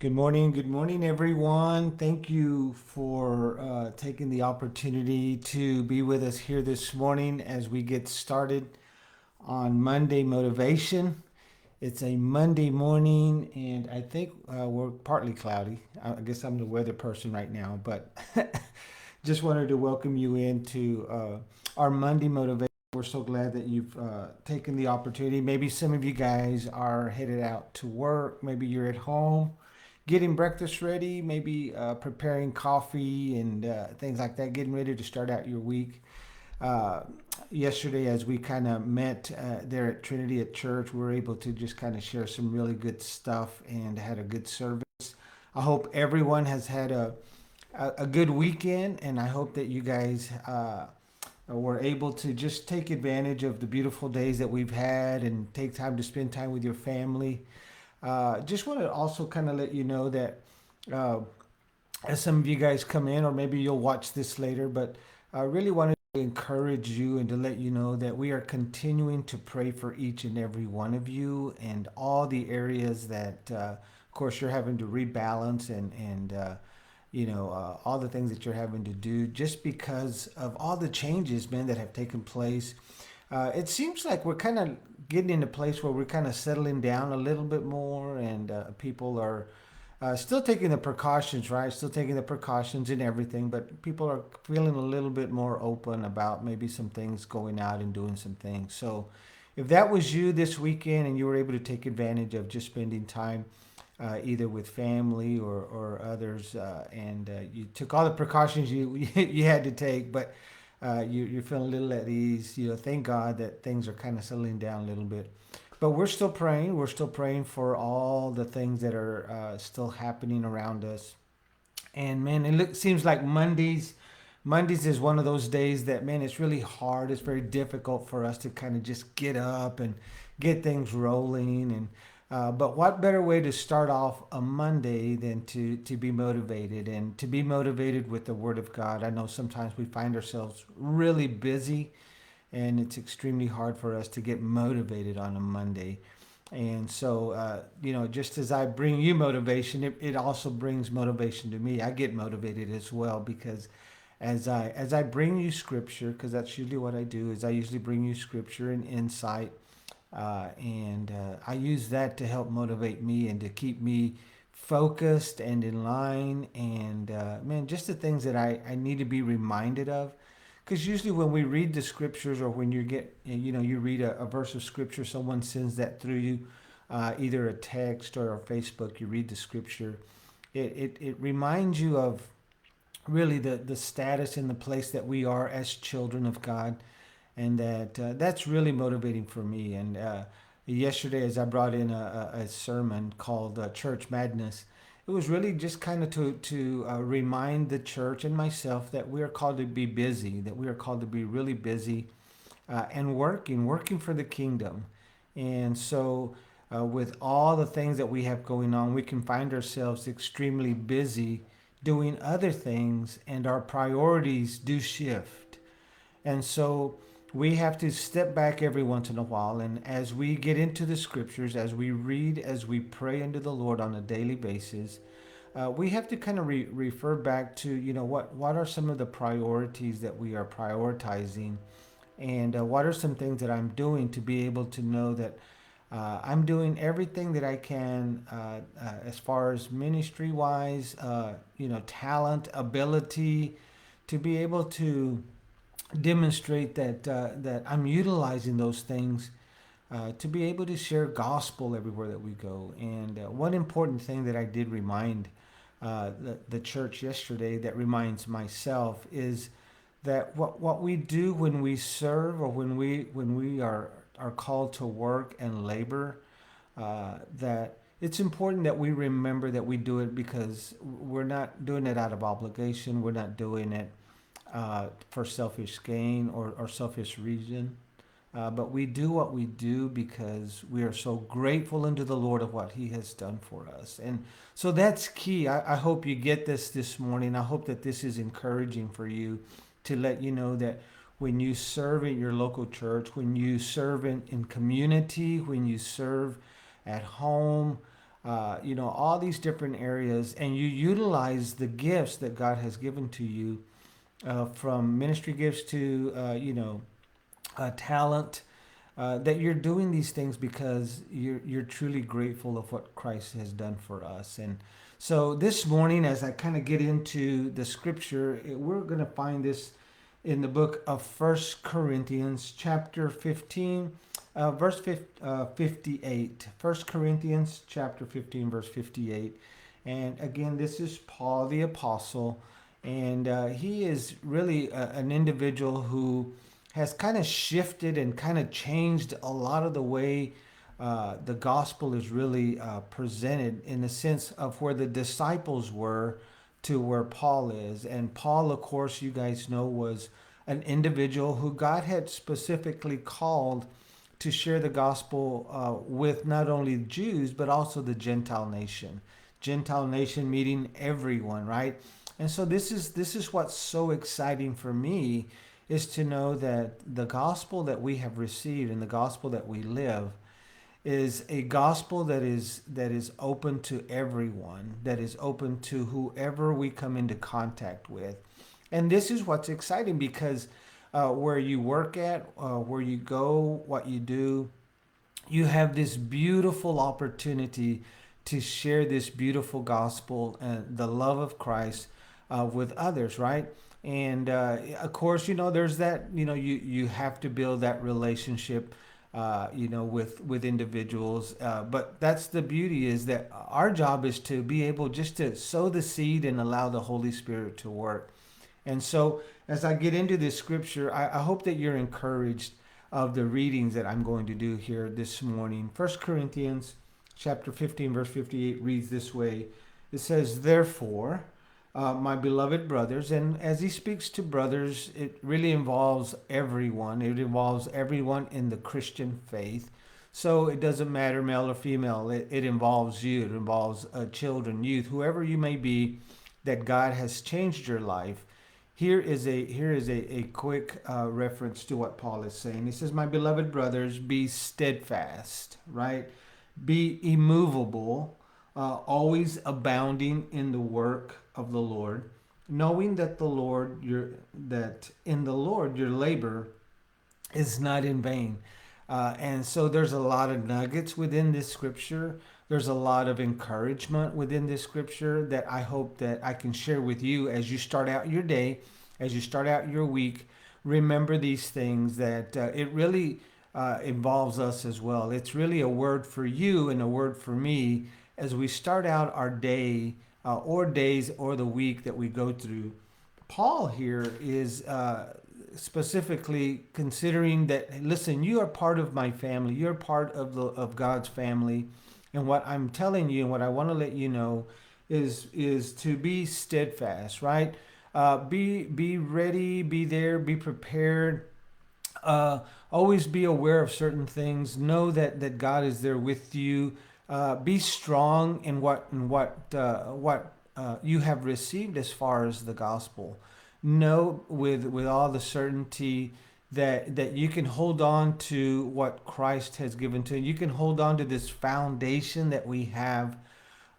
Good morning, everyone. Thank you for taking the opportunity to be with us here this morning as we get started on Monday Motivation. It's a Monday morning, and I think we're partly cloudy. I guess I'm the weather person right now, but just wanted to welcome you into our Monday Motivation. We're so glad that you've taken the opportunity. Maybe some of you guys are headed out to work. Maybe you're at home getting breakfast ready, maybe preparing coffee and things like that, getting ready to start out your week. Uh, Yesterday, as we kind of met there at Trinity at church, we were able to just kind of share some really good stuff and had a good service. I hope everyone has had a good weekend, and I hope that you guys were able to just take advantage of the beautiful days that we've had and take time to spend time with your family. Just want to also kind of let you know that uh, as some of you guys come in, or maybe you'll watch this later, but I really wanted to encourage you and to let you know that we are continuing to pray for each and every one of you and all the areas that, of course, you're having to rebalance and all the things that you're having to do just because of all the changes, man, that have taken place. It seems like we're kind of getting in a place where we're kind of settling down a little bit more, and people are still taking the precautions, right? Still taking the precautions and everything, but people are feeling a little bit more open about maybe some things going out and doing some things. So, if that was you this weekend and you were able to take advantage of just spending time either with family or others, and you took all the precautions you had to take, but you're feeling a little at ease. Thank God that things are kind of settling down a little bit. But we're still praying. We're still praying for all the things that are still happening around us. And man, seems like Mondays is one of those days that, man, it's really hard. It's very difficult for us to kind of just get up and get things rolling. But what better way to start off a Monday than to be motivated and to be motivated with the Word of God? I know sometimes we find ourselves really busy, and it's extremely hard for us to get motivated on a Monday. And so, just as I bring you motivation, it also brings motivation to me. I get motivated as well because as I bring you scripture, because that's usually what I do, is I usually bring you scripture and insight, and I use that to help motivate me and to keep me focused and in line. And man, just the things that I need to be reminded of, because usually when we read the scriptures, or when you read a verse of scripture, someone sends that through you, either a text or a Facebook, you read the scripture, it reminds you of really the status and the place that we are as children of God, and that's really motivating for me. And yesterday, as I brought in a sermon called Church Madness, it was really just kind of to remind the church and myself that we are called to be busy, that we are called to be really busy, and working for the kingdom. And so, with all the things that we have going on, we can find ourselves extremely busy doing other things, and our priorities do shift. And so we have to step back every once in a while. And as we get into the scriptures, as we read, as we pray into the Lord on a daily basis, we have to kind of refer back to, what are some of the priorities that we are prioritizing, and what are some things that I'm doing to be able to know that I'm doing everything that I can, as far as ministry wise, talent, ability, to be able to demonstrate that I'm utilizing those things to be able to share gospel everywhere that we go. And one important thing that I did remind the church yesterday, that reminds myself, is that what we do when we serve, or when we are called to work and labor, that it's important that we remember that we do it because we're not doing it out of obligation. We're not doing it for selfish gain or selfish reason. But we do what we do because we are so grateful unto the Lord of what He has done for us. And so that's key. I hope you get this morning. I hope that this is encouraging for you, to let you know that when you serve in your local church, when you serve in community, when you serve at home, all these different areas, and you utilize the gifts that God has given to you, from ministry gifts to, talent, that you're doing these things because you're truly grateful of what Christ has done for us. And so this morning, as I kind of get into the scripture, we're going to find this in the book of First Corinthians, chapter 15, verse 58. 1 Corinthians, chapter 15, verse 58. And again, this is Paul the Apostle, and he is really an individual who has kind of shifted and kind of changed a lot of the way the gospel is really presented, in the sense of where the disciples were to where Paul is. And Paul, of course, you guys know, was an individual who God had specifically called to share the gospel with not only Jews, but also the Gentile nation. Gentile nation meaning everyone, right? And so this is what's so exciting for me, is to know that the gospel that we have received and the gospel that we live is a gospel that is open to everyone, that is open to whoever we come into contact with. And this is what's exciting, because where you work at, where you go, what you do, you have this beautiful opportunity to share this beautiful gospel and the love of Christ with others, right? And of course, there's that, you have to build that relationship, with individuals. But that's the beauty, is that our job is to be able just to sow the seed and allow the Holy Spirit to work. And so as I get into this scripture, I hope that you're encouraged of the readings that I'm going to do here this morning. 1 Corinthians chapter 15, verse 58 reads this way. It says, "Therefore, my beloved brothers," and as he speaks to brothers, it really involves everyone. It involves everyone in the Christian faith. So it doesn't matter male or female. It involves you. It involves children, youth, whoever you may be, that God has changed your life. Here is a quick reference to what Paul is saying. He says, "My beloved brothers, be steadfast," right? "Be immovable, always abounding in the work of the Lord, knowing that in the Lord your labor is not in vain." And so there's a lot of nuggets within this scripture. There's a lot of encouragement within this scripture that I hope that I can share with you as you start out your day, as you start out your week. Remember these things, that it really involves us as well. It's really a word for you and a word for me as we start out our day, or days, or the week that we go through. Paul here is specifically considering that, listen, you are part of my family. You're part of God's family. And what I'm telling you and what I want to let you know is to be steadfast, right? Be ready, be there, be prepared. Always be aware of certain things. Know that God is there with you. Be strong in what you have received as far as the gospel. Know with all the certainty that you can hold on to what Christ has given to you. You can hold on to this foundation that we have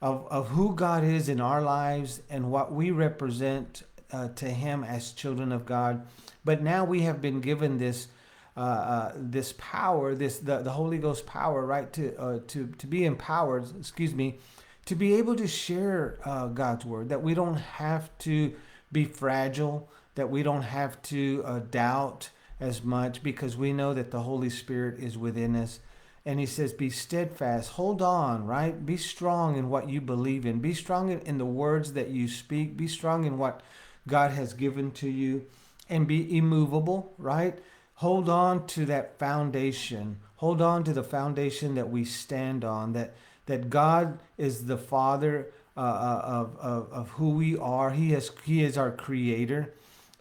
of who God is in our lives and what we represent to Him as children of God. But now we have been given this power, the Holy Ghost power, right, to be empowered. To be able to share God's word. That we don't have to be fragile. That we don't have to doubt as much, because we know that the Holy Spirit is within us. And he says, be steadfast, hold on, right? Be strong in what you believe in. Be strong in the words that you speak. Be strong in what God has given to you, and be immovable, right? Hold on to that foundation. Hold on to the foundation that we stand on, that God is the Father of who we are. He is our creator,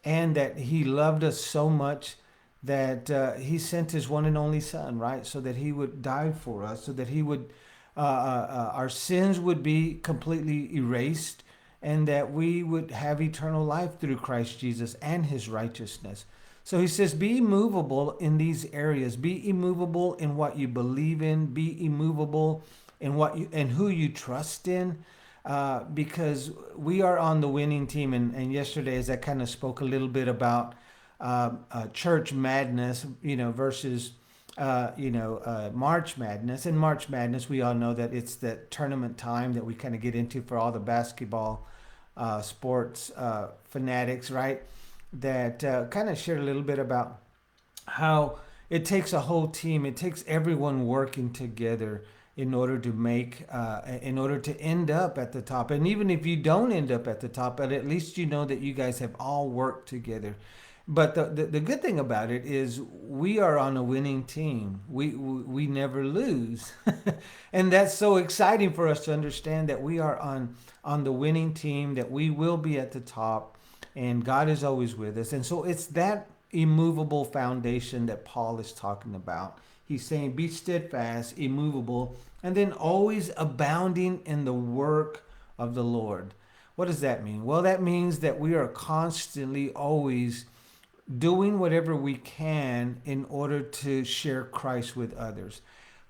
and that He loved us so much that He sent His one and only Son, right? So that He would die for us, so that He would, our sins would be completely erased, and that we would have eternal life through Christ Jesus and His righteousness. So he says, be immovable in these areas. Be immovable in what you believe in. Be immovable and what you and who you trust in, because we are on the winning team. And yesterday, as I kind of spoke a little bit about church madness, versus March Madness. And March Madness, we all know that it's that tournament time that we kind of get into for all the basketball sports fanatics, right? That kind of shared a little bit about how it takes a whole team, it takes everyone working together in order to end up at the top. And even if you don't end up at the top, but at least you know that you guys have all worked together. But the good thing about it is we are on a winning team. We never lose. And that's so exciting for us to understand that we are on the winning team, that we will be at the top, and God is always with us. And so it's that immovable foundation that Paul is talking about. He's saying, be steadfast, immovable, and then always abounding in the work of the Lord. What does that mean? Well, that means that we are constantly always doing whatever we can in order to share Christ with others.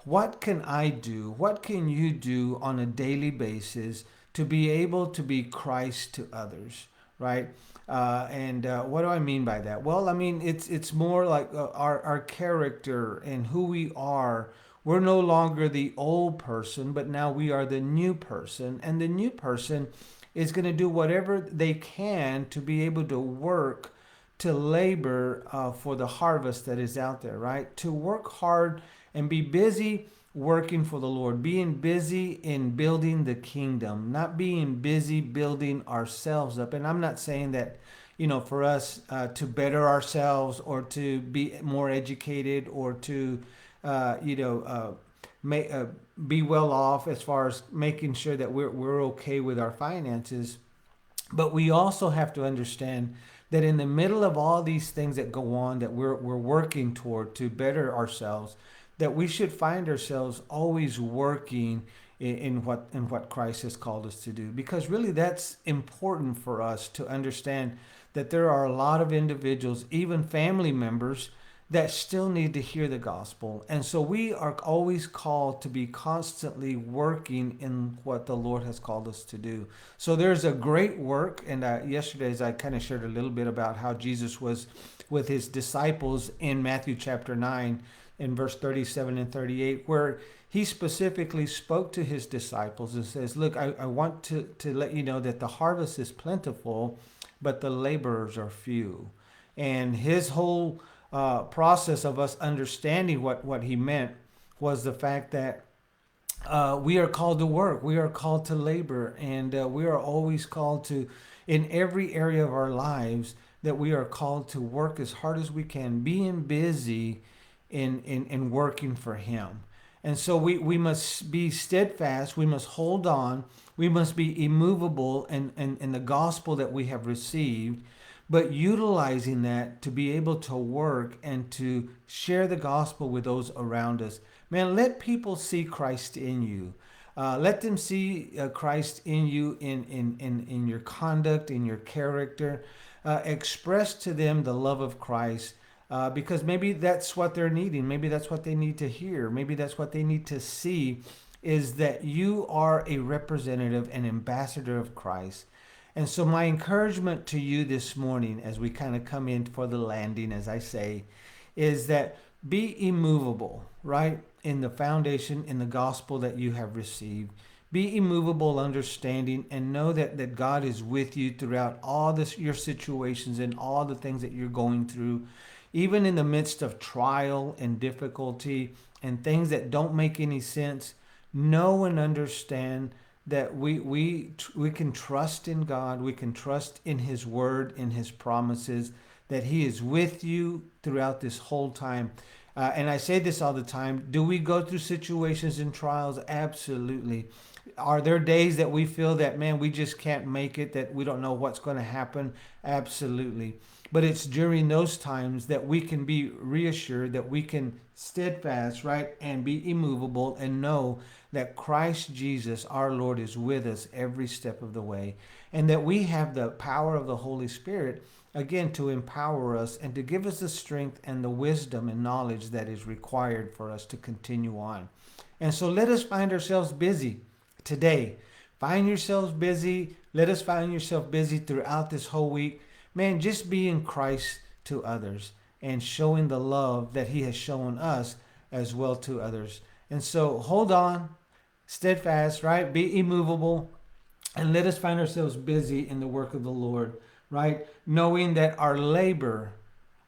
What can I do? What can you do on a daily basis to be able to be Christ to others, right? And what do I mean by that? Well, I mean it's more like our character and who we are. We're no longer the old person, but now we are the new person, and the new person is going to do whatever they can to be able to work, to labor for the harvest that is out there, right? To work hard and be busy working for the Lord, being busy in building the kingdom, not being busy building ourselves up. And I'm not saying that, for us to better ourselves or to be more educated or to, be well off as far as making sure that we're okay with our finances. But we also have to understand that in the middle of all these things that go on that we're working toward to better ourselves, that we should find ourselves always working in what Christ has called us to do. Because really that's important for us to understand that there are a lot of individuals, even family members, that still need to hear the gospel. And so we are always called to be constantly working in what the Lord has called us to do. So there's a great work. And yesterday, as I kind of shared a little bit about how Jesus was with his disciples in Matthew chapter 9, in verse 37 and 38, where he specifically spoke to his disciples and says, look, I want to let you know that the harvest is plentiful, but the laborers are few. And his whole process of us understanding what he meant was the fact that we are called to work, we are called to labor, and we are always called to, in every area of our lives, that we are called to work as hard as we can, being busy in working for him. And so we must be steadfast, we must hold on, we must be immovable in the gospel that we have received, but utilizing that to be able to work and to share the gospel with those around us. Man, let people see Christ in you. Let them see Christ in you in your conduct, in your character. Express to them the love of Christ. Because maybe that's what they're needing. Maybe that's what they need to hear. Maybe that's what they need to see, is that you are a representative, an ambassador of Christ. And so my encouragement to you this morning, as we kind of come in for the landing, as I say, is that be immovable, right? In the foundation, in the gospel that you have received. Be immovable, understanding, and know that God is with you throughout all your situations and all the things that you're going through. Even in the midst of trial and difficulty and things that don't make any sense, know and understand that we can trust in God, we can trust in his word, in his promises, that he is with you throughout this whole time. And I say this all the time. Do we go through situations and trials? Absolutely. Are there days that we feel that, man, we just can't make it, that we don't know what's going to happen? Absolutely. But it's during those times that we can be reassured, that we can steadfast, right, and be immovable and know that Christ Jesus, our Lord, is with us every step of the way, and that we have the power of the Holy Spirit, again, to empower us and to give us the strength and the wisdom and knowledge that is required for us to continue on. And so let us find ourselves busy today. Find yourselves busy. Let us find yourself busy throughout this whole week. Man, just being Christ to others and showing the love that he has shown us as well to others. And so hold on, steadfast, right? Be immovable, and let us find ourselves busy in the work of the Lord, right? Knowing that our labor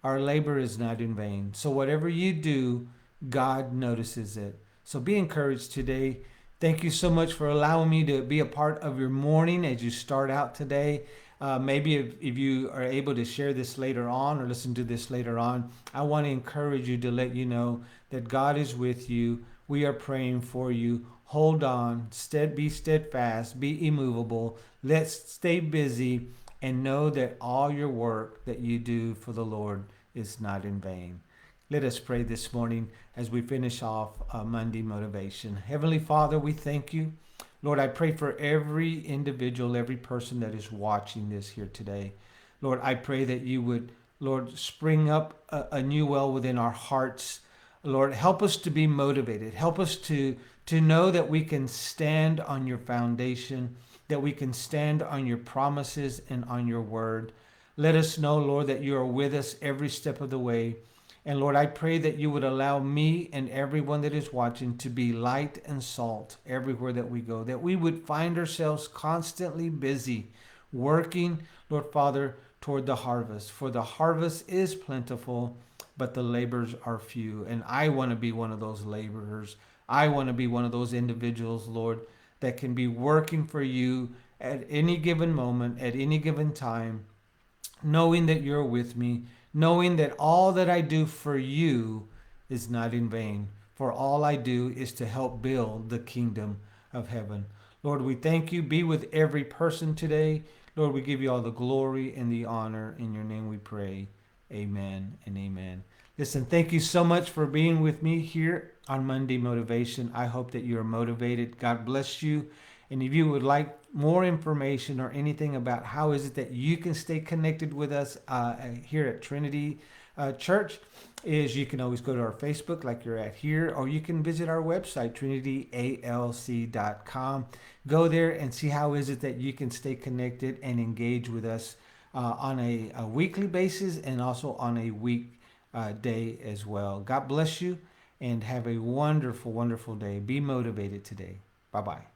is not in vain. So whatever you do, God notices it. So be encouraged today. Thank you so much for allowing me to be a part of your morning as you start out today. Maybe if you are able to share this later on or listen to this later on, I want to encourage you to let you know that God is with you. We are praying for you. Hold on, be steadfast, be immovable. Let's stay busy and know that all your work that you do for the Lord is not in vain. Let us pray this morning as we finish off Monday Motivation. Heavenly Father, we thank you. Lord, I pray for every individual, every person that is watching this here today. Lord, I pray that you would, Lord, spring up a new well within our hearts. Lord, help us to be motivated. Help us to know that we can stand on your foundation, that we can stand on your promises and on your word. Let us know, Lord, that you are with us every step of the way. And Lord, I pray that you would allow me and everyone that is watching to be light and salt everywhere that we go, that we would find ourselves constantly busy working, Lord Father, toward the harvest. For the harvest is plentiful, but the laborers are few. And I want to be one of those laborers. I want to be one of those individuals, Lord, that can be working for you at any given moment, at any given time, knowing that you're with me, knowing that all that I do for you is not in vain. For all I do is to help build the kingdom of heaven. Lord, we thank you. Be with every person today. Lord, we give you all the glory and the honor. In your name we pray. Amen and amen. Listen, thank you so much for being with me here on Monday Motivation. I hope that you are motivated. God bless you. And if you would like more information or anything about how is it that you can stay connected with us here at Trinity Church, is you can always go to our Facebook like you're at here, or you can visit our website, trinityalc.com. Go there and see how is it that you can stay connected and engage with us on a weekly basis and also on a week day as well. God bless you and have a wonderful, wonderful day. Be motivated today. Bye-bye.